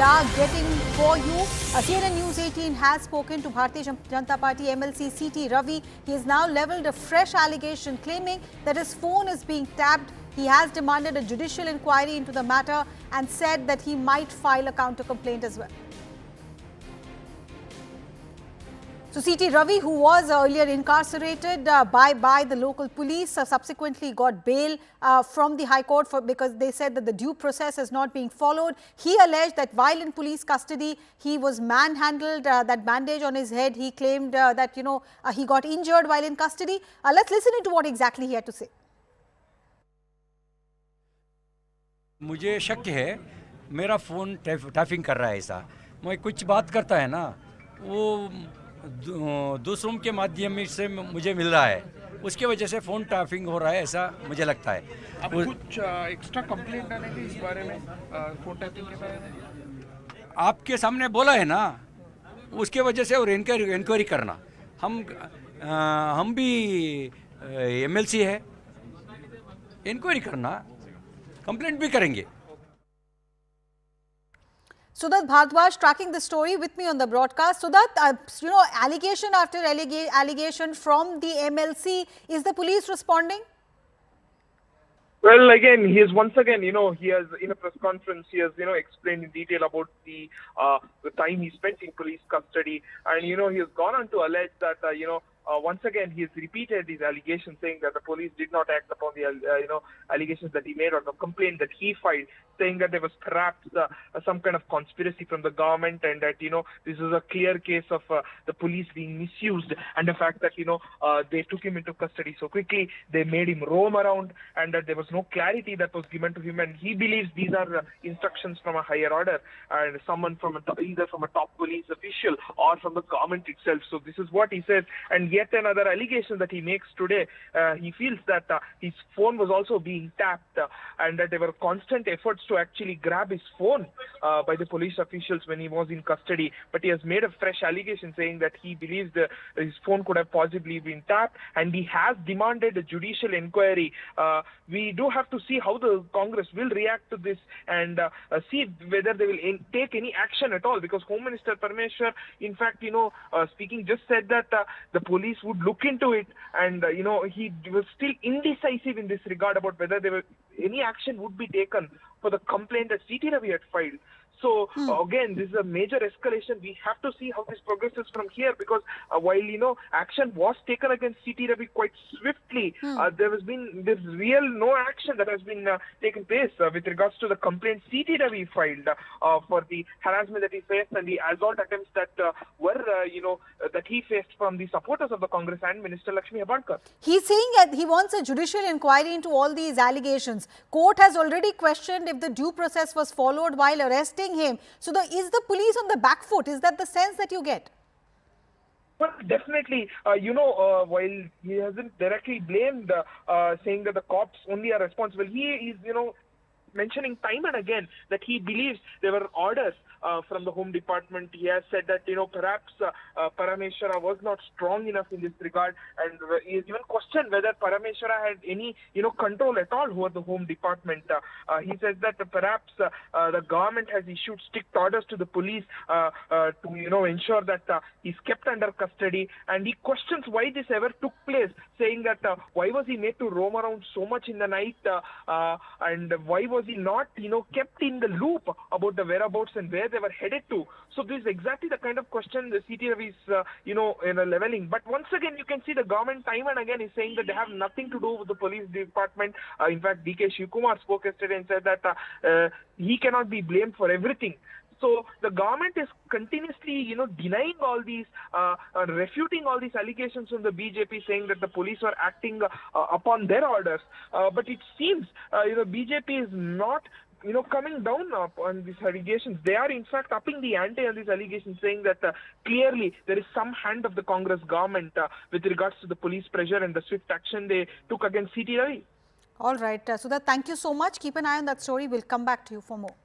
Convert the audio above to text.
are getting for you. CNN News 18 has spoken to Bharatiya Janata Party MLC CT Ravi. He has now levelled a fresh allegation claiming that his phone is being tapped. He has demanded a judicial inquiry into the matter and said that he might file a counter complaint as well. So CT Ravi, who was earlier incarcerated by the local police, subsequently got bail from the High Court because they said that the due process is not being followed. He alleged that while in police custody, he was manhandled, that bandage on his head. He claimed that, he got injured while in custody. Let's listen into what exactly he had to say. मुझे शक है मेरा phone tapping कर रहा है ऐसा मैं कुछ बात करता है ना वो दूसरों के माध्यम से मुझे मिल रहा है उसके वजह से फ़ोन टैपिंग हो रहा है ऐसा मुझे लगता है अब कुछ एक्स्ट्रा कंप्लेंट डाले थे इस बारे में फ़ोन टैपिंग के बारे में आपके सामने बोला है ना उसके वजह से और इंक्वायरी करना हम भी एमएलसी है इंक्वायरी करना कंप्लेंट भी करेंगे Sudat Bhardwaj tracking the story with me on the broadcast. Sudat, allegation after allegation from the MLC. Is the police responding? Well, again, he is once again, he has in a press conference, he has, explained in detail about the time he spent in police custody, and he has gone on to allege that once again he has repeated these allegations, saying that the police did not act upon the allegations that he made or the complaint that he filed, saying that there was perhaps some kind of conspiracy from the government and that this is a clear case of the police being misused and the fact that they took him into custody so quickly, they made him roam around, and that there was no clarity that was given to him, and he believes these are instructions from a higher order and someone from either from a top police official or from the government itself. So this is what he says, and yet another allegation that he makes today, he feels that his phone was also being tapped and that there were constant efforts to actually grab his phone by the police officials when he was in custody, but he has made a fresh allegation saying that he believes his phone could have possibly been tapped, and he has demanded a judicial inquiry. We do have to see how the Congress will react to this and see whether they will take any action at all, because Home Minister Parmeshwar, in fact, speaking, just said that the police would look into it, and he was still indecisive in this regard about whether any action would be taken for the complaint that CT Ravi had filed. So again, this is a major escalation. We have to see how this progresses from here, because while action was taken against CT Ravi quite swiftly, there's no action that has been taken place with regards to the complaint CT Ravi filed for the harassment that he faced and the assault attempts that were that he faced from the supporters of the Congress and Minister Lakshmi Hebalkar. He's saying that he wants a judicial inquiry into all these allegations. Court has already questioned if the due process was followed while arresting him. So is the police on the back foot? Is that the sense that you get? Well, definitely, while he hasn't directly blamed, saying that the cops only are responsible, he is, mentioning time and again that he believes there were orders from the Home Department. He has said that, perhaps Parameshwara was not strong enough in this regard, and he has even questioned whether Parameshwara had any, control at all over the Home Department. He says that perhaps the government has issued strict orders to the police to, ensure that he's kept under custody, and he questions why this ever took place, saying that why was he made to roam around so much in the night, and why was he not, kept in the loop about the whereabouts and where they were headed to. So this is exactly the kind of question the CT Ravi is, leveling. But once again, you can see the government time and again is saying that they have nothing to do with the police department. In fact, DK Shivkumar spoke yesterday and said that he cannot be blamed for everything. So the government is continuously, denying all these, refuting all these allegations from the BJP, saying that the police were acting upon their orders. But it seems, BJP is not, coming down on these allegations. They are in fact upping the ante on these allegations, saying that clearly there is some hand of the Congress government with regards to the police pressure and the swift action they took against CT Ravi. All right, Sudha, thank you so much. Keep an eye on that story. We'll come back to you for more.